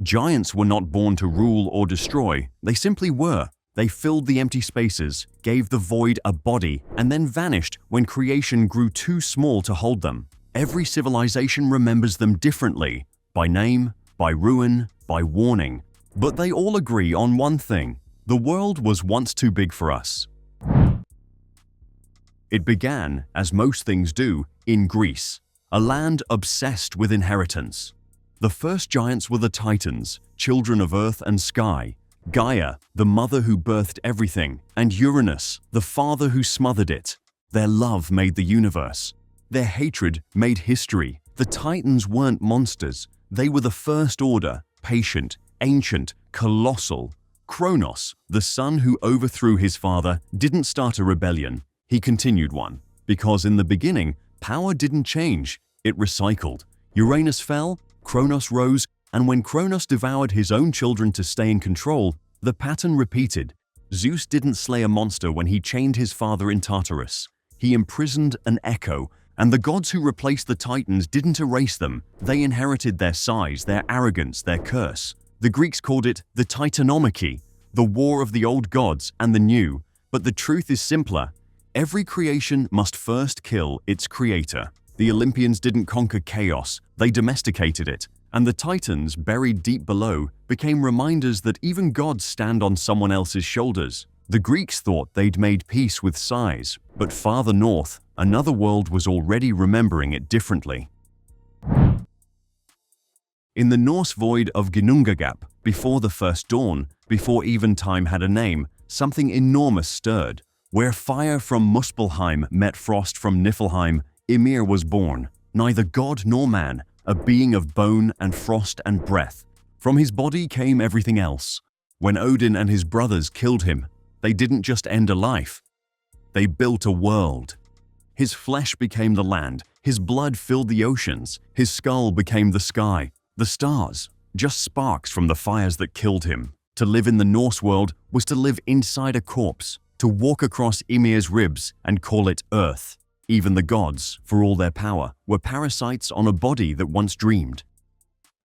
Giants were not born to rule or destroy, they simply were. They filled the empty spaces, gave the void a body, and then vanished when creation grew too small to hold them. Every civilization remembers them differently, by name, by ruin, by warning. But they all agree on one thing: the world was once too big for us. It began, as most things do, in Greece, a land obsessed with inheritance. The first giants were the Titans, children of earth and sky. Gaia, the mother who birthed everything, and Uranus, the father who smothered it. Their love made the universe. Their hatred made history. The Titans weren't monsters. They were the first order, patient, ancient, colossal. Kronos, the son who overthrew his father, didn't start a rebellion. He continued one. Because in the beginning, power didn't change, it recycled. Uranus fell, Kronos rose, and when Kronos devoured his own children to stay in control, the pattern repeated. Zeus didn't slay a monster when he chained his father in Tartarus. He imprisoned an echo, and the gods who replaced the Titans didn't erase them. They inherited their size, their arrogance, their curse. The Greeks called it the Titanomachy, the war of the old gods and the new. But the truth is simpler. Every creation must first kill its creator. The Olympians didn't conquer chaos, they domesticated it. And the Titans, buried deep below, became reminders that even gods stand on someone else's shoulders. The Greeks thought they'd made peace with size, but farther north, another world was already remembering it differently. In the Norse void of Ginnungagap, before the first dawn, before even time had a name, something enormous stirred. Where fire from Muspelheim met frost from Niflheim, Ymir was born, neither god nor man, a being of bone and frost and breath. From his body came everything else. When Odin and his brothers killed him, they didn't just end a life. They built a world. His flesh became the land, his blood filled the oceans, his skull became the sky, the stars, just sparks from the fires that killed him. To live in the Norse world was to live inside a corpse, to walk across Ymir's ribs and call it Earth. Even the gods, for all their power, were parasites on a body that once dreamed.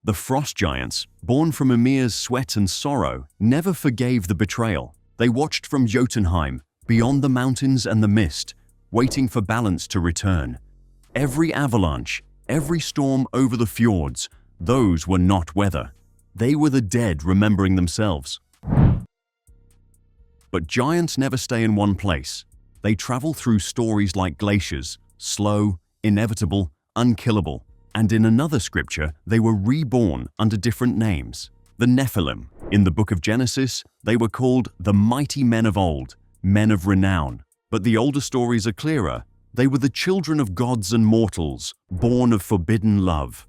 The frost giants, born from Ymir's sweat and sorrow, never forgave the betrayal. They watched from Jotunheim, beyond the mountains and the mist, waiting for balance to return. Every avalanche, every storm over the fjords, those were not weather. They were the dead remembering themselves. But giants never stay in one place. They travel through stories like glaciers, slow, inevitable, unkillable. And in another scripture, they were reborn under different names. The Nephilim. In the book of Genesis, they were called the mighty men of old, men of renown. But the older stories are clearer. They were the children of gods and mortals, born of forbidden love.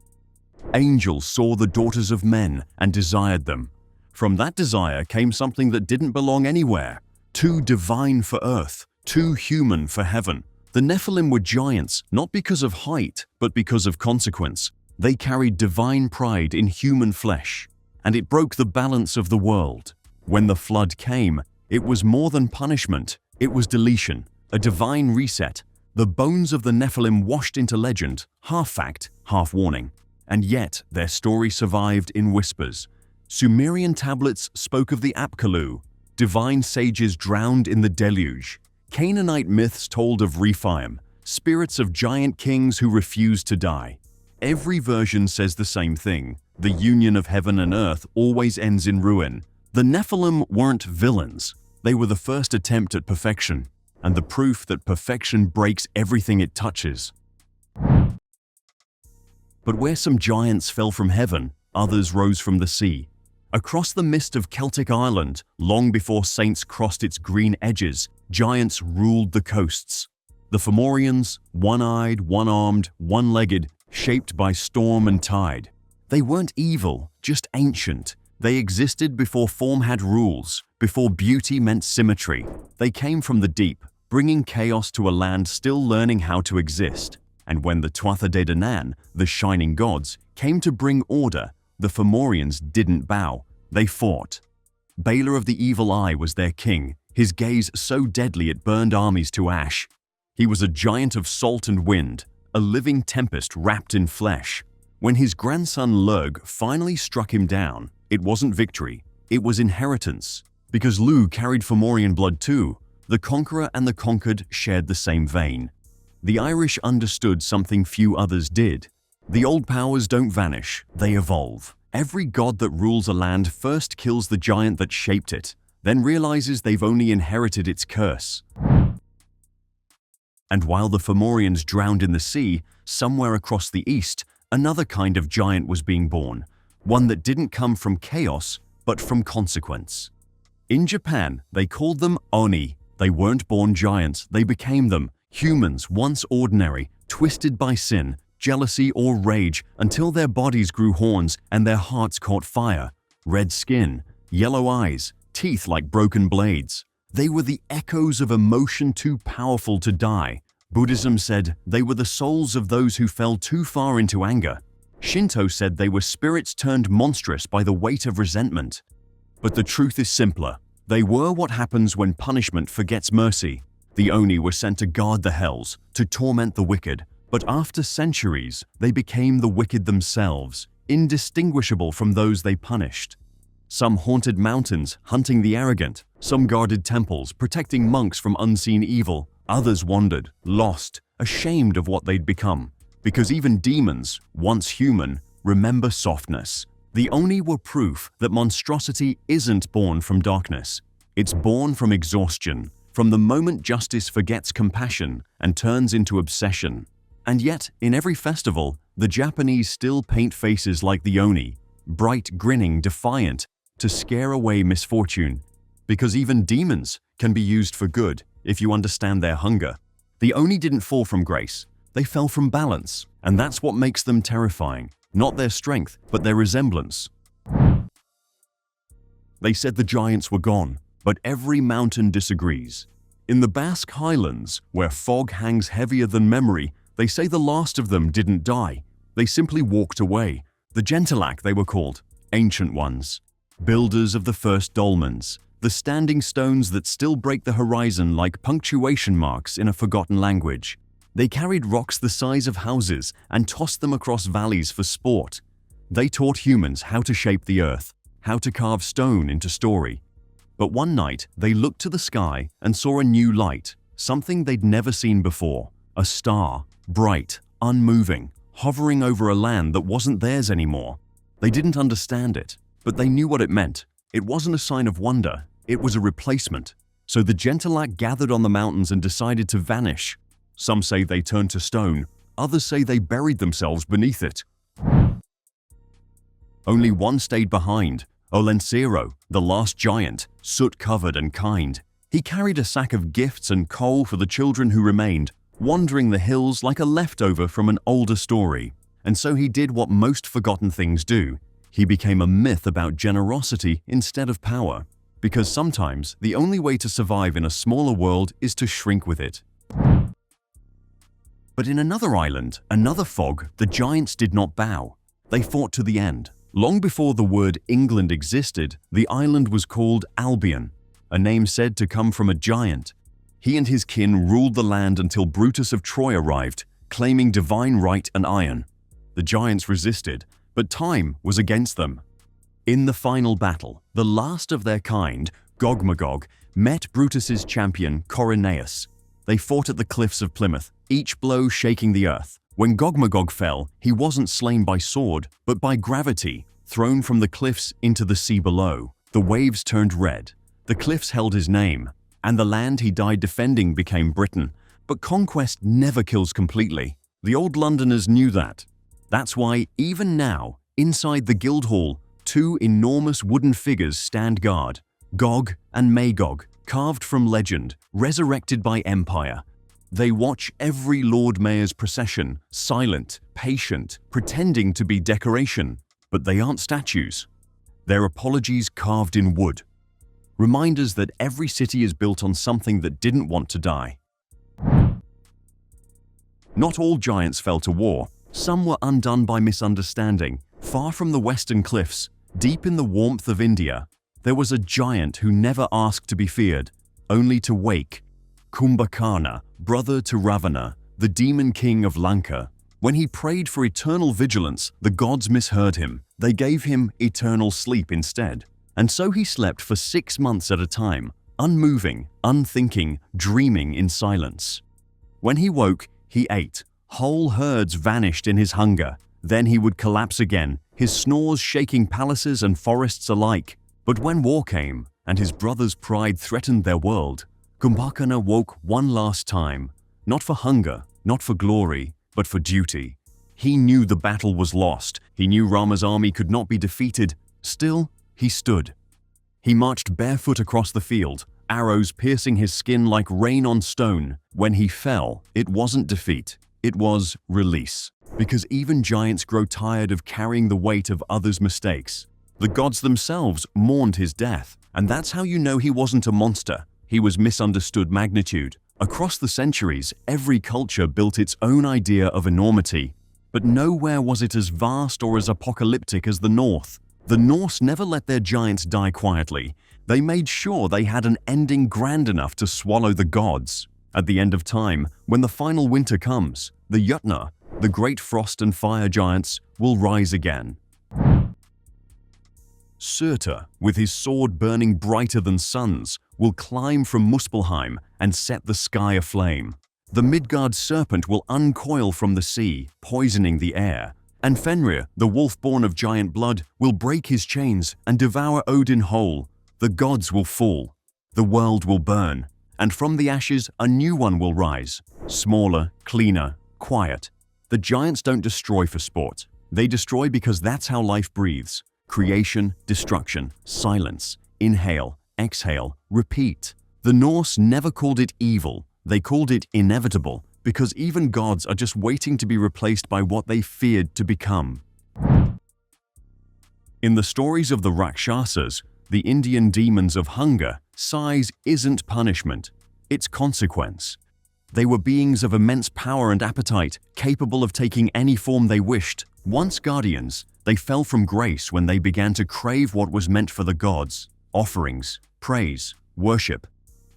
Angels saw the daughters of men and desired them. From that desire came something that didn't belong anywhere, too divine for earth, too human for heaven. The Nephilim were giants, not because of height, but because of consequence. They carried divine pride in human flesh, and it broke the balance of the world. When the flood came, it was more than punishment, it was deletion, a divine reset. The bones of the Nephilim washed into legend, half fact, half warning. And yet, their story survived in whispers. Sumerian tablets spoke of the Apkallu, divine sages drowned in the deluge. Canaanite myths told of Rephaim, spirits of giant kings who refused to die. Every version says the same thing. The union of heaven and earth always ends in ruin. The Nephilim weren't villains. They were the first attempt at perfection, and the proof that perfection breaks everything it touches. But where some giants fell from heaven, others rose from the sea. Across the mist of Celtic Ireland, long before saints crossed its green edges, giants ruled the coasts. The Fomorians, one-eyed, one-armed, one-legged, shaped by storm and tide. They weren't evil, just ancient. They existed before form had rules, before beauty meant symmetry. They came from the deep, bringing chaos to a land still learning how to exist. And when the Tuatha De Danann, the shining gods, came to bring order, the Fomorians didn't bow, they fought. Balor of the Evil Eye was their king, his gaze so deadly it burned armies to ash. He was a giant of salt and wind, a living tempest wrapped in flesh. When his grandson Lurg finally struck him down, it wasn't victory, it was inheritance. Because Lu carried Fomorian blood too, the conqueror and the conquered shared the same vein. The Irish understood something few others did. The old powers don't vanish, they evolve. Every god that rules a land first kills the giant that shaped it, then realizes they've only inherited its curse. And while the Fomorians drowned in the sea, somewhere across the east, another kind of giant was being born, one that didn't come from chaos, but from consequence. In Japan, they called them Oni. They weren't born giants, they became them, humans once ordinary, twisted by sin, jealousy or rage, until their bodies grew horns and their hearts caught fire. Red skin, yellow eyes, teeth like broken blades. They were the echoes of emotion too powerful to die. Buddhism said they were the souls of those who fell too far into anger. Shinto said they were spirits turned monstrous by the weight of resentment. But the truth is simpler. They were what happens when punishment forgets mercy. The Oni were sent to guard the hells, to torment the wicked, but after centuries, they became the wicked themselves, indistinguishable from those they punished. Some haunted mountains, hunting the arrogant. Some guarded temples, protecting monks from unseen evil. Others wandered, lost, ashamed of what they'd become. Because even demons, once human, remember softness. The Oni were proof that monstrosity isn't born from darkness. It's born from exhaustion, from the moment justice forgets compassion and turns into obsession. And yet, in every festival, the Japanese still paint faces like the Oni, bright, grinning, defiant, to scare away misfortune. Because even demons can be used for good if you understand their hunger. The Oni didn't fall from grace, they fell from balance, and that's what makes them terrifying. Not their strength, but their resemblance. They said the giants were gone, but every mountain disagrees. In the Basque Highlands, where fog hangs heavier than memory, they say the last of them didn't die. They simply walked away. The Gentilac, they were called, ancient ones. Builders of the first dolmens, the standing stones that still break the horizon like punctuation marks in a forgotten language. They carried rocks the size of houses and tossed them across valleys for sport. They taught humans how to shape the earth, how to carve stone into story. But one night, they looked to the sky and saw a new light, something they'd never seen before. A star, bright, unmoving, hovering over a land that wasn't theirs anymore. They didn't understand it, but they knew what it meant. It wasn't a sign of wonder, it was a replacement. So the Gentilac gathered on the mountains and decided to vanish. Some say they turned to stone, others say they buried themselves beneath it. Only one stayed behind, Olencero, the last giant, soot-covered and kind. He carried a sack of gifts and coal for the children who remained, wandering the hills like a leftover from an older story. And so he did what most forgotten things do. He became a myth about generosity instead of power. Because sometimes the only way to survive in a smaller world is to shrink with it. But in another island, another fog, the giants did not bow. They fought to the end. Long before the word England existed, the island was called Albion, a name said to come from a giant. He and his kin ruled the land until Brutus of Troy arrived, claiming divine right and iron. The giants resisted, but time was against them. In the final battle, the last of their kind, Gog-Magog, met Brutus's champion Corineus. They fought at the cliffs of Plymouth, each blow shaking the earth. When Gog-Magog fell, he wasn't slain by sword, but by gravity, thrown from the cliffs into the sea below. The waves turned red. The cliffs held his name, and the land he died defending became Britain. But conquest never kills completely. The old Londoners knew that. That's why, even now, inside the Guildhall, two enormous wooden figures stand guard, Gog and Magog, carved from legend, resurrected by empire. They watch every Lord Mayor's procession, silent, patient, pretending to be decoration. But they aren't statues. They're apologies carved in wood. Reminders that every city is built on something that didn't want to die. Not all giants fell to war. Some were undone by misunderstanding. Far from the western cliffs, deep in the warmth of India, there was a giant who never asked to be feared, only to wake. Kumbhakarna, brother to Ravana, the demon king of Lanka. When he prayed for eternal vigilance, the gods misheard him. They gave him eternal sleep instead. And so he slept for 6 months at a time, unmoving, unthinking, dreaming in silence. When he woke, he ate. Whole herds vanished in his hunger. Then he would collapse again, his snores shaking palaces and forests alike. But when war came, and his brother's pride threatened their world, Kumbhakarna woke one last time, not for hunger, not for glory, but for duty. He knew the battle was lost. He knew Rama's army could not be defeated. Still, he stood. He marched barefoot across the field, arrows piercing his skin like rain on stone. When he fell, it wasn't defeat, it was release. Because even giants grow tired of carrying the weight of others' mistakes. The gods themselves mourned his death, and that's how you know he wasn't a monster. He was misunderstood magnitude. Across the centuries, every culture built its own idea of enormity, but nowhere was it as vast or as apocalyptic as the North. The Norse never let their giants die quietly. They made sure they had an ending grand enough to swallow the gods. At the end of time, when the final winter comes, the Jötnar, the great frost and fire giants, will rise again. Surtur, with his sword burning brighter than suns, will climb from Muspelheim and set the sky aflame. The Midgard serpent will uncoil from the sea, poisoning the air. And Fenrir, the wolf born of giant blood, will break his chains and devour Odin whole. The gods will fall. The world will burn. And from the ashes, a new one will rise. Smaller, cleaner, quiet. The giants don't destroy for sport. They destroy because that's how life breathes. Creation, destruction, silence, inhale, exhale, repeat. The Norse never called it evil. They called it inevitable, because even gods are just waiting to be replaced by what they feared to become. In the stories of the Rakshasas, the Indian demons of hunger, size isn't punishment, it's consequence. They were beings of immense power and appetite, capable of taking any form they wished. Once guardians, they fell from grace when they began to crave what was meant for the gods: offerings, praise, worship.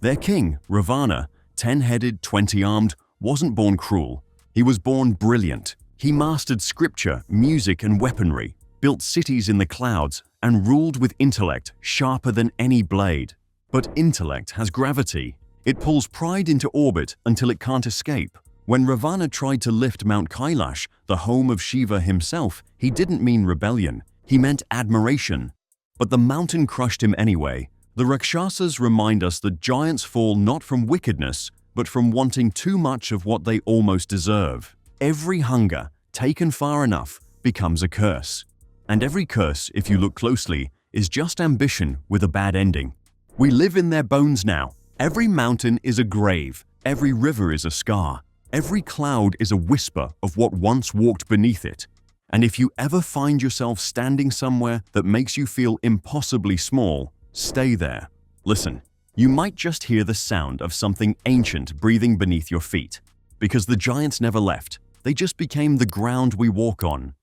Their king, Ravana, 10-headed, 20-armed, wasn't born cruel. He was born brilliant. He mastered scripture, music, and weaponry, built cities in the clouds, and ruled with intellect sharper than any blade. But intellect has gravity. It pulls pride into orbit until it can't escape. When Ravana tried to lift Mount Kailash, the home of Shiva himself, he didn't mean rebellion. He meant admiration. But the mountain crushed him anyway. The Rakshasas remind us that giants fall not from wickedness, but from wanting too much of what they almost deserve. Every hunger, taken far enough, becomes a curse. And every curse, if you look closely, is just ambition with a bad ending. We live in their bones now. Every mountain is a grave. Every river is a scar. Every cloud is a whisper of what once walked beneath it. And if you ever find yourself standing somewhere that makes you feel impossibly small, stay there. Listen, you might just hear the sound of something ancient breathing beneath your feet. Because the giants never left. They just became the ground we walk on.